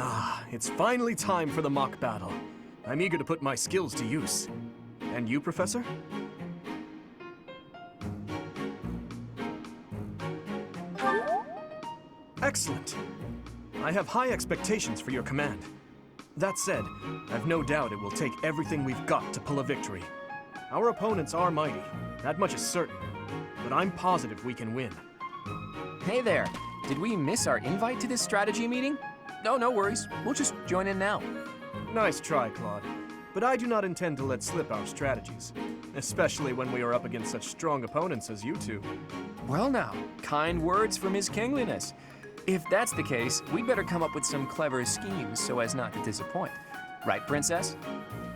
Ah, it's finally time for the mock battle. I'm eager to put my skills to use. And you, Professor? Excellent. I have high expectations for your command. That said, I've no doubt it will take everything we've got to pull a victory. Our opponents are mighty, that much is certain. But I'm positive we can win. Hey there, did we miss our invite to this strategy meeting? No worries, we'll just join in now. Nice try, Claude. But I do not intend to let slip our strategies, especially when we are up against such strong opponents as you two. Well now, kind words from His Kingliness. If that's the case, we'd better come up with some clever schemes so as not to disappoint. Right, Princess?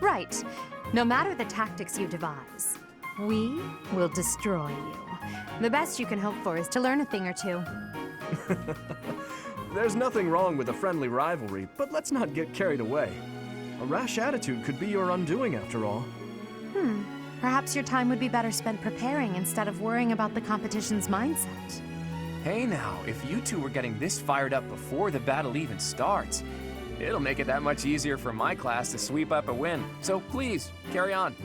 Right. No matter the tactics you devise, we will destroy you. The best you can hope for is to learn a thing or two. There's nothing wrong with a friendly rivalry, but let's not get carried away. A rash attitude could be your undoing after all. Perhaps your time would be better spent preparing instead of worrying about the competition's mindset. Hey now, if you two were getting this fired up before the battle even starts, it'll make it that much easier for my class to sweep up a win. So please, carry on.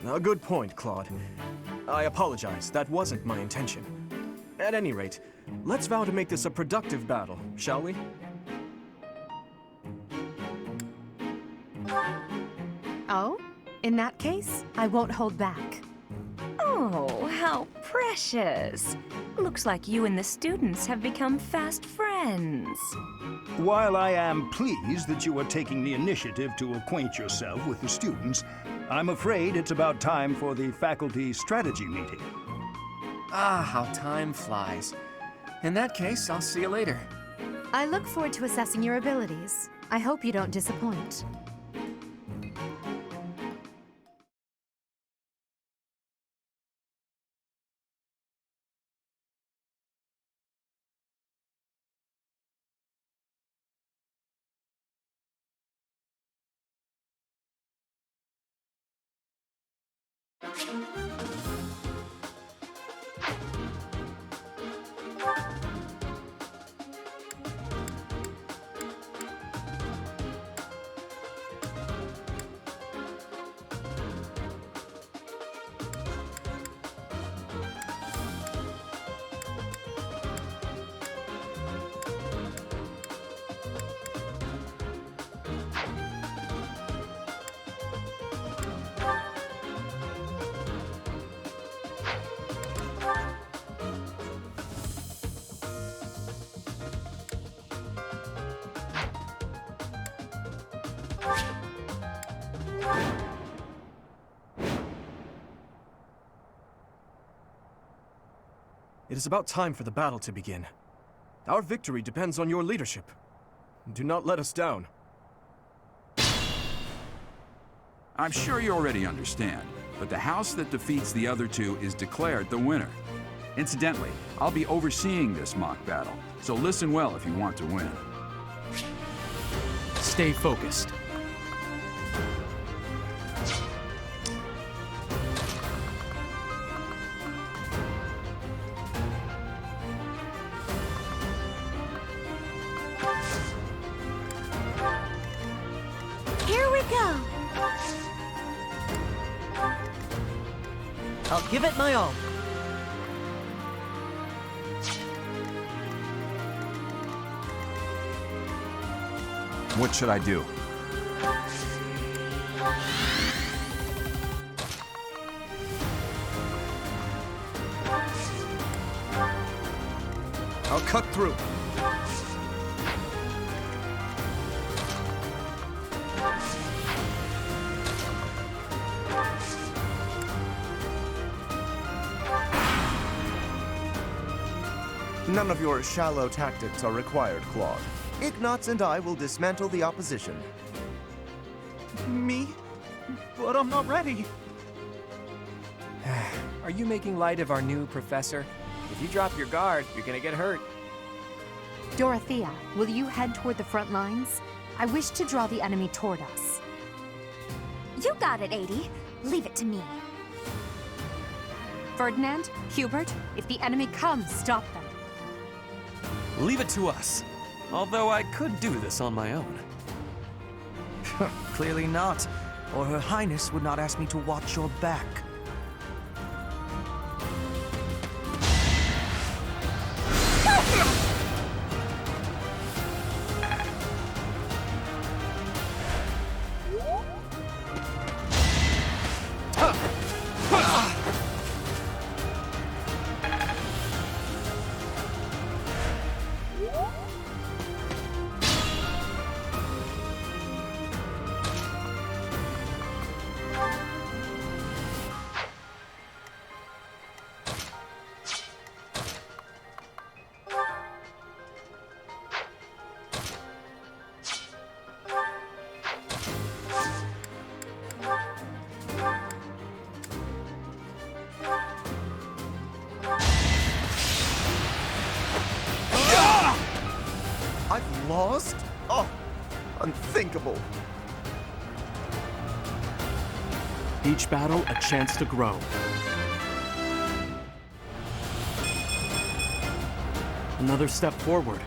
A good point, Claude. I apologize, that wasn't my intention. At any rate, let's vow to make this a productive battle, shall we? Oh? In that case, I won't hold back. Oh, how precious. Looks like you and the students have become fast friends. While I am pleased that you are taking the initiative to acquaint yourself with the students, I'm afraid it's about time for the faculty strategy meeting. Ah, how time flies. In that case, I'll see you later. I look forward to assessing your abilities. I hope you don't disappoint. It is about time for the battle to begin. Our victory depends on your leadership. Do not let us down. I'm sure you already understand, but the house that defeats the other two is declared the winner. Incidentally, I'll be overseeing this mock battle, so listen well if you want to win. Stay focused. Here we go! I'll give it my all. What should I do? I'll cut through. None of your shallow tactics are required, Claude. Ignatz and I will dismantle the opposition. Me? But I'm not ready. Are you making light of our new professor? If you drop your guard, you're gonna get hurt. Dorothea, will you head toward the front lines? I wish to draw the enemy toward us. You got it, Adie. Leave it to me. Ferdinand, Hubert, if the enemy comes, stop them. Leave it to us. Although I could do this on my own. Clearly not, or Her Highness would not ask me to watch your back. I've lost? Oh, unthinkable. Each battle a chance to grow. Another step forward.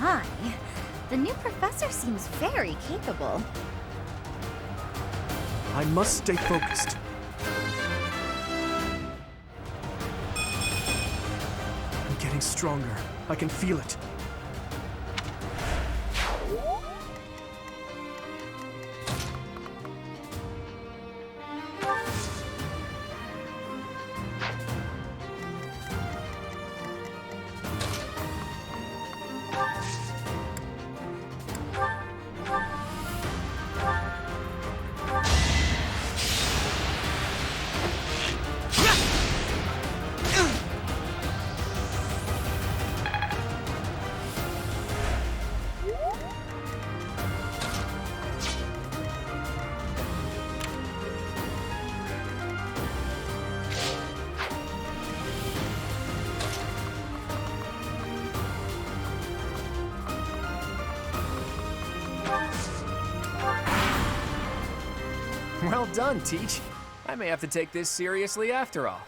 My. The new professor seems very capable. I must stay focused. I'm getting stronger. I can feel it. Well done, Teach. I may have to take this seriously after all.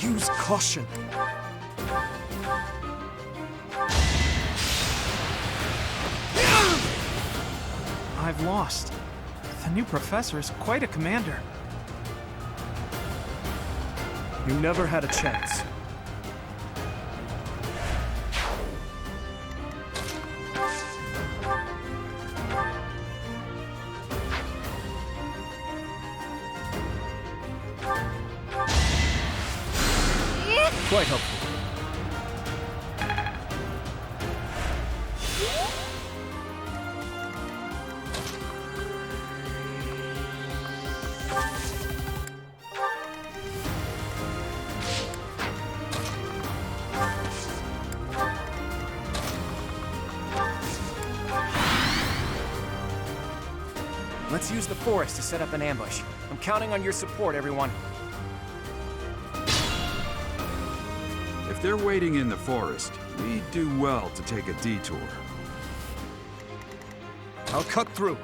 Use caution. I've lost. The new professor is quite a commander. You never had a chance. Quite helpful. Let's use the forest to set up an ambush. I'm counting on your support, everyone. If they're waiting in the forest, we'd do well to take a detour. I'll cut through.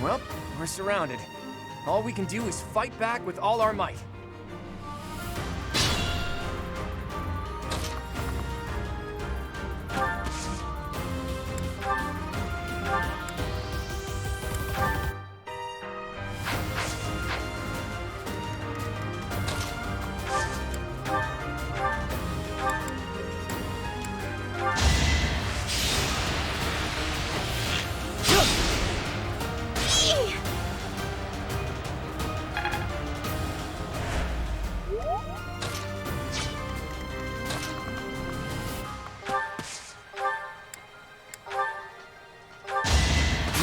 Well, we're surrounded. All we can do is fight back with all our might.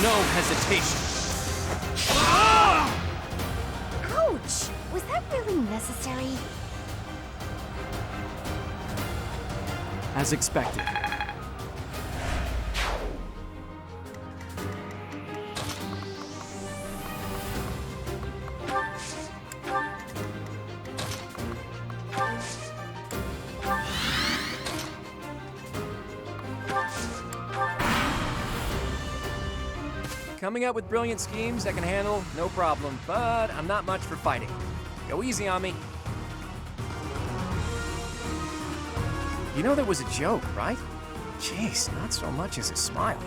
No hesitation. Ouch! Was that really necessary? As expected. Coming up with brilliant schemes I can handle, no problem, but I'm not much for fighting. Go easy on me. You know that was a joke, right? Jeez, not so much as a smile.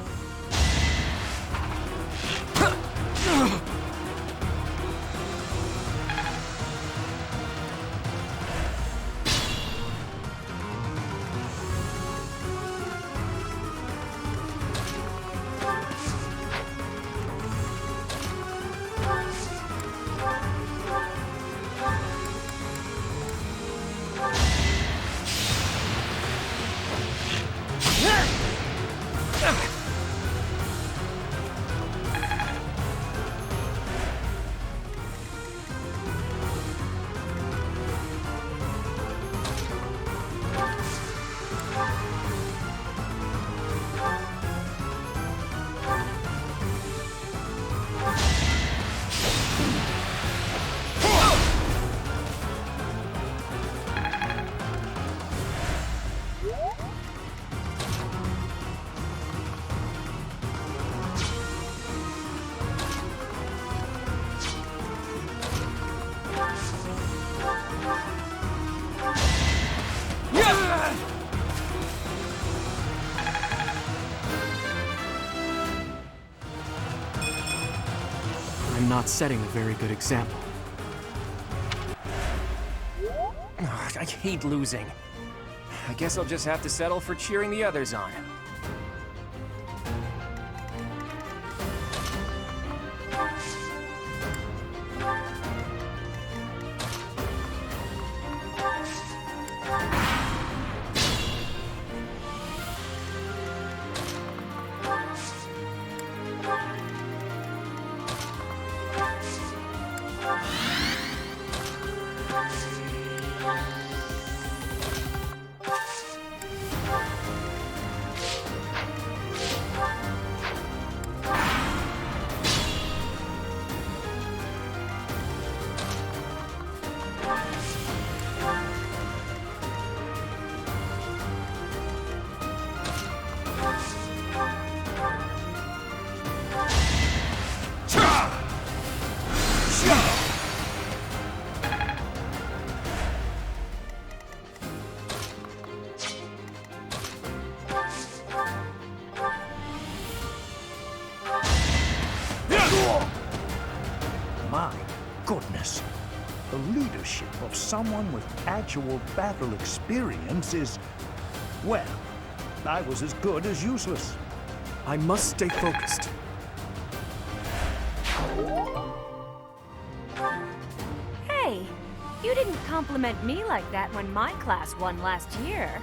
not setting a very good example. Ugh, I hate losing. I guess I'll just have to settle for cheering the others on. My goodness. The leadership of someone with actual battle experience is... well, I was as good as useless. I must stay focused. Hey, you didn't compliment me like that when my class won last year.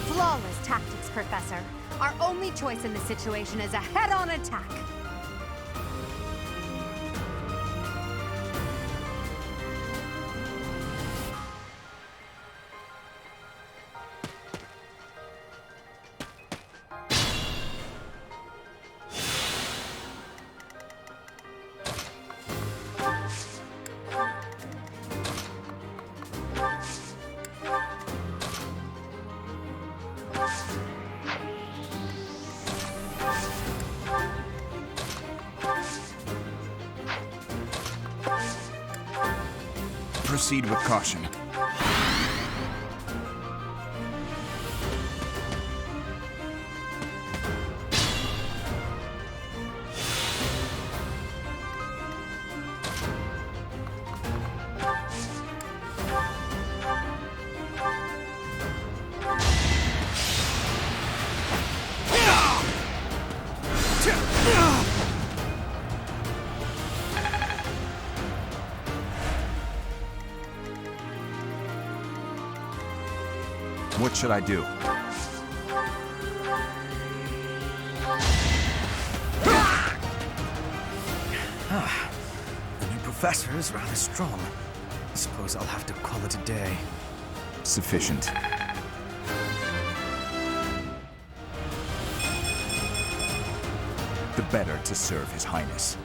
Flawless tactics, Professor. Our only choice in this situation is a head-on attack. Proceed with caution. What should I do? The new professor is rather strong. I suppose I'll have to call it a day. Sufficient. The better to serve His Highness.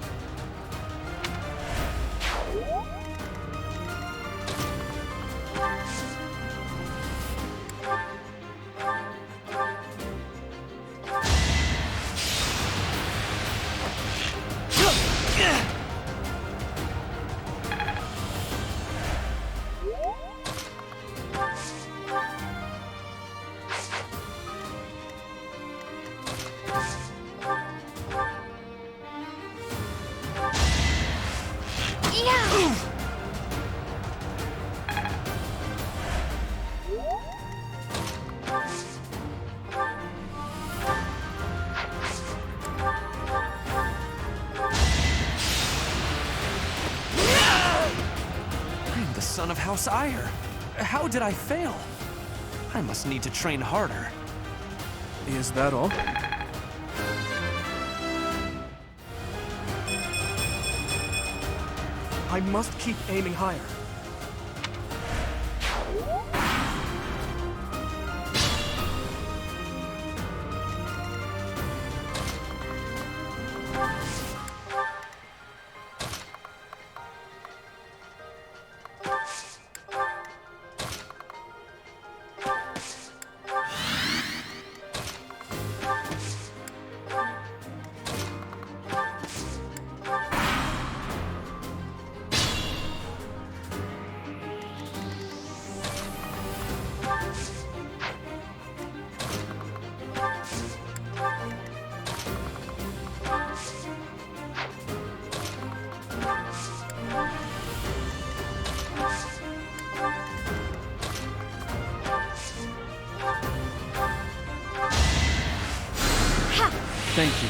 I'm the son of House Ire. How did I fail? I must need to train harder. Is that all? I must keep aiming higher. Thank you.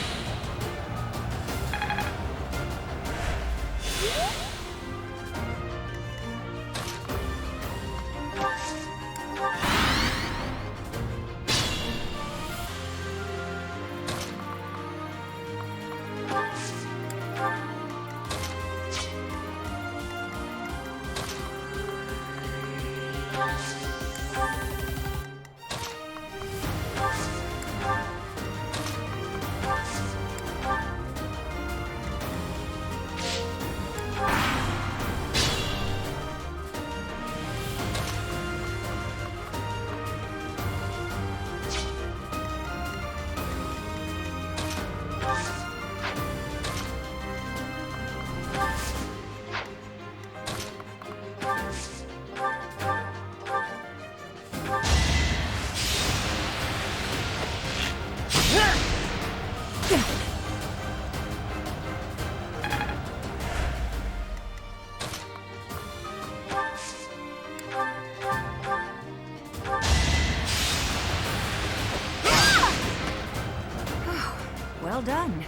Well done.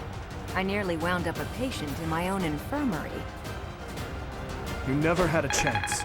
I nearly wound up a patient in my own infirmary. You never had a chance.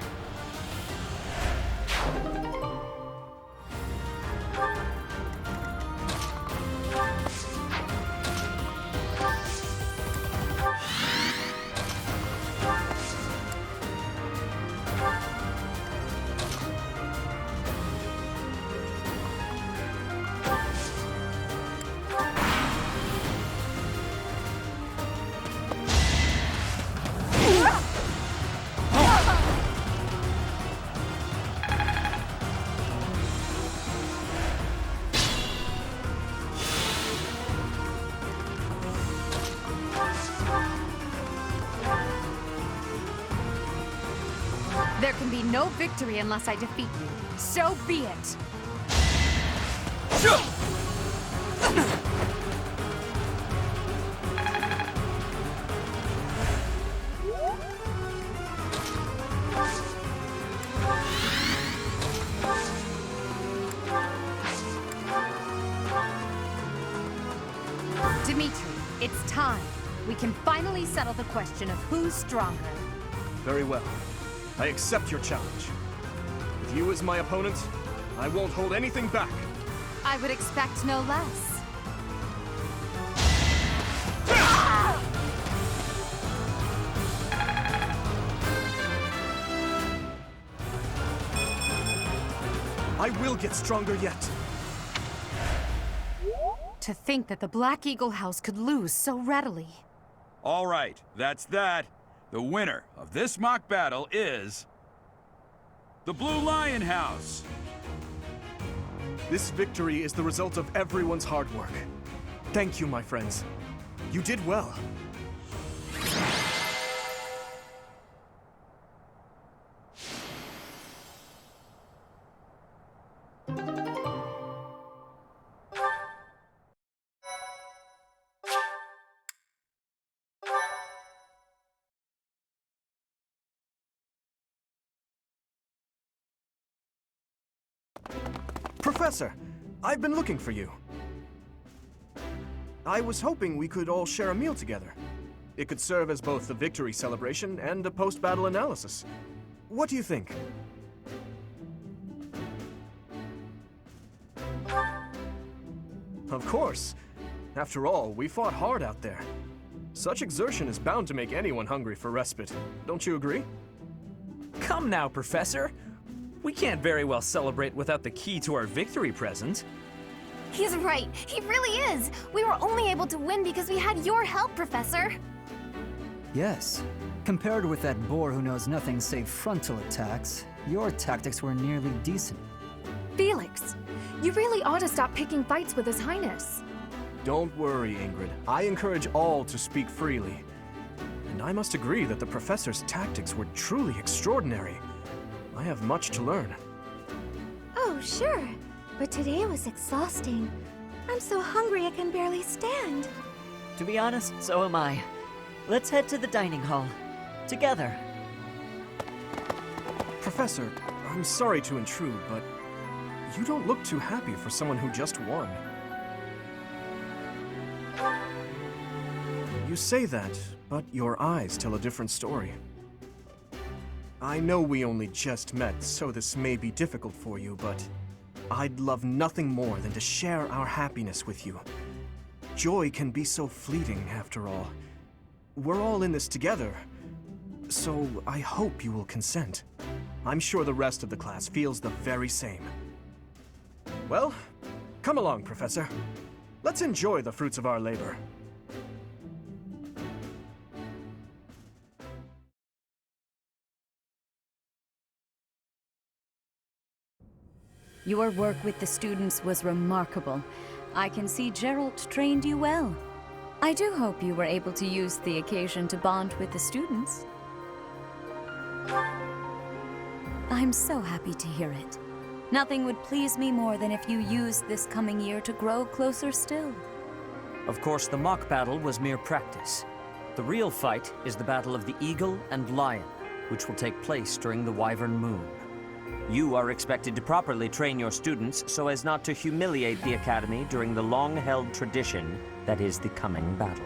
There can be no victory unless I defeat you. So be it. Dimitri, it's time. We can finally settle the question of who's stronger. Very well. I accept your challenge. With you as my opponent, I won't hold anything back. I would expect no less. I will get stronger yet. To think that the Black Eagle House could lose so readily. All right, that's that. The winner of this mock battle is... the Blue Lion House! This victory is the result of everyone's hard work. Thank you, my friends. You did well. Professor, I've been looking for you. I was hoping we could all share a meal together. It could serve as both a victory celebration and a post-battle analysis. What do you think? Of course. After all, we fought hard out there. Such exertion is bound to make anyone hungry for respite. Don't you agree? Come now, Professor. We can't very well celebrate without the key to our victory present. He's right. He really is. We were only able to win because we had your help, Professor. Yes. Compared with that boar who knows nothing save frontal attacks, your tactics were nearly decent. Felix, you really ought to stop picking fights with His Highness. Don't worry, Ingrid. I encourage all to speak freely. And I must agree that the Professor's tactics were truly extraordinary. I have much to learn. Oh, sure. But today was exhausting. I'm so hungry I can barely stand. To be honest, so am I. Let's head to the dining hall. Together. Professor, I'm sorry to intrude, but you don't look too happy for someone who just won. You say that, but your eyes tell a different story. I know we only just met, so this may be difficult for you, but I'd love nothing more than to share our happiness with you. Joy can be so fleeting, after all. We're all in this together, so I hope you will consent. I'm sure the rest of the class feels the very same. Well, come along, Professor. Let's enjoy the fruits of our labor. Your work with the students was remarkable. I can see Gerald trained you well. I do hope you were able to use the occasion to bond with the students. I'm so happy to hear it. Nothing would please me more than if you used this coming year to grow closer still. Of course, the mock battle was mere practice. The real fight is the Battle of the Eagle and Lion, which will take place during the Wyvern Moon. You are expected to properly train your students so as not to humiliate the Academy during the long-held tradition that is the coming battle.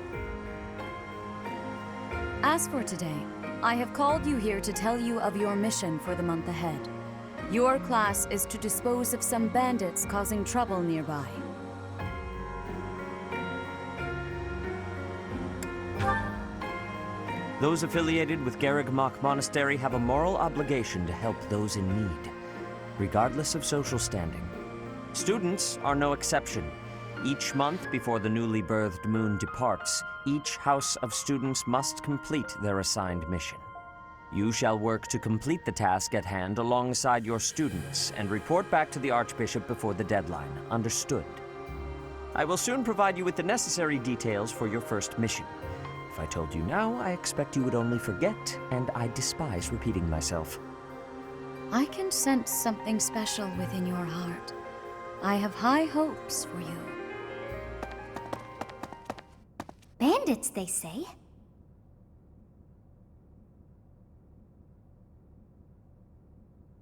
As for today, I have called you here to tell you of your mission for the month ahead. Your class is to dispose of some bandits causing trouble nearby. Those affiliated with Garrigmach Monastery have a moral obligation to help those in need, regardless of social standing. Students are no exception. Each month before the newly birthed moon departs, each house of students must complete their assigned mission. You shall work to complete the task at hand alongside your students and report back to the Archbishop before the deadline. Understood? I will soon provide you with the necessary details for your first mission. If I told you now, I expect you would only forget, and I despise repeating myself. I can sense something special within your heart. I have high hopes for you. Bandits, they say.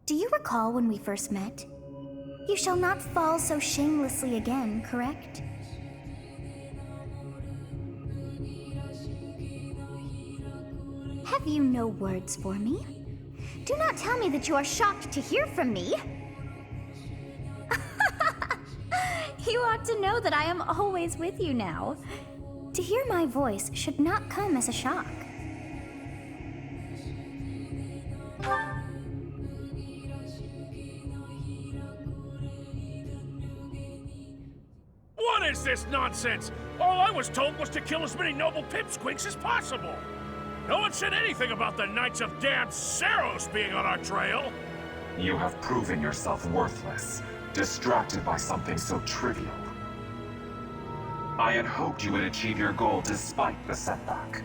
Do you recall when we first met? You shall not fall so shamelessly again, correct? Have you no words for me? Do not tell me that you are shocked to hear from me. You ought to know that I am always with you now. To hear my voice should not come as a shock. What is this nonsense? All I was told was to kill as many noble pipsqueaks as possible. No one said anything about the Knights of Damned Saros being on our trail. You have proven yourself worthless, distracted by something so trivial. I had hoped you would achieve your goal despite the setback.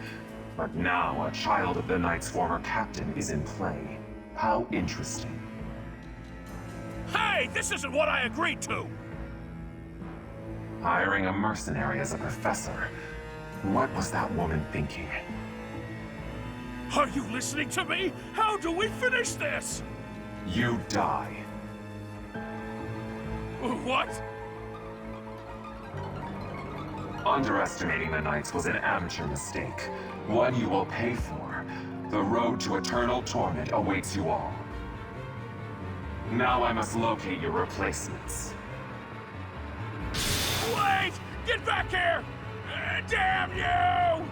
But now a child of the Knight's former captain is in play. How interesting. Hey, this isn't what I agreed to! Hiring a mercenary as a professor. What was that woman thinking? Are you listening to me? How do we finish this? You die. What? Underestimating the Knights was an amateur mistake. One you will pay for. The road to eternal torment awaits you all. Now I must locate your replacements. Wait! Get back here! Damn you!